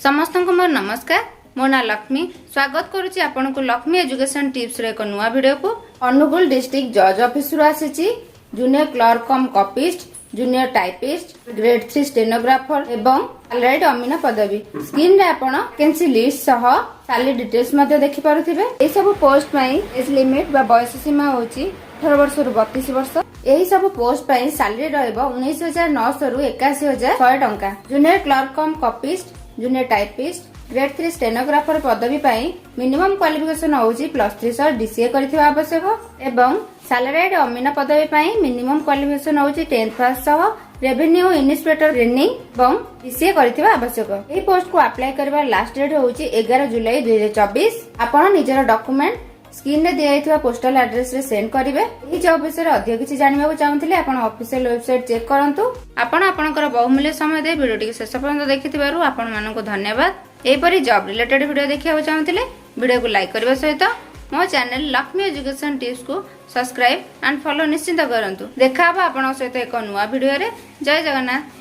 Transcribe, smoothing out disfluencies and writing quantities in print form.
समस्त को मोर नमस्कार। मो ना लक्ष्मी स्वागत करुच्ची आपन को लक्ष्मी एजुकेशन टिप्स रे एक नुआ वीडियो को। अनुगुल डिस्ट्रिक्ट जज ऑफिस रु आसीची junior clerk cum copyist, junior typist, grade 3 stenographer एवं सैलरीड अमीन पदवी। स्क्रीन रे आपण वैकेंसी लिस्ट सह सैलरी डिटेल्स मध्ये देखि पारुथिबे। ए सब पोस्ट पई एज लिमिट बा बयस सीमा होची 18 वर्ष रु 32 वर्ष। एही सब पोस्ट पई सैलरी रहइबो 19900 रु 81100 टंका। Junior clerk cum copyist, junior typist, grade 3 stenographer पदवी पाई मिनिमम क्वालिफिकेशन होची +3 सह डीसीए करथिबा आवश्यक एवं सैलरीड अमीन पदवी पाई मिनिमम क्वालिफिकेशन होची 10th पास सह रेवेन्यू इन्स्पेक्टर ट्रेनिंग एवं डीसीए करथिबा आवश्यक। एही पोस्ट को अप्लाई करबा लास्ट डेट होची 11 जुलाई 2024। आपण निजर डॉक्यूमेंट स्क्रीन रे दिया पोस्टल एड्रेस रे सेंड करिवे। एही जॉब विषय अधिक किछि जानिबा को चाहूथिले आपण ऑफिशियल वेबसाइट चेक करंतु। आपण आपनकर बहुमूल्य समय दे वीडियो टिके शेष पर्यंत देखिथिबारु आपण मानको धन्यवाद। एपरि जॉब रिलेटेड वीडियो देखिया चाहूथिले वीडियो को लाइक करबा सहित मो चैनल लक्ष्मी एजुकेशन टिप्स को सब्सक्राइब एंड फॉलो निश्चित करंतु। देखा आपन सहित एक नुआ वीडियो रे। जय जगन्नाथ।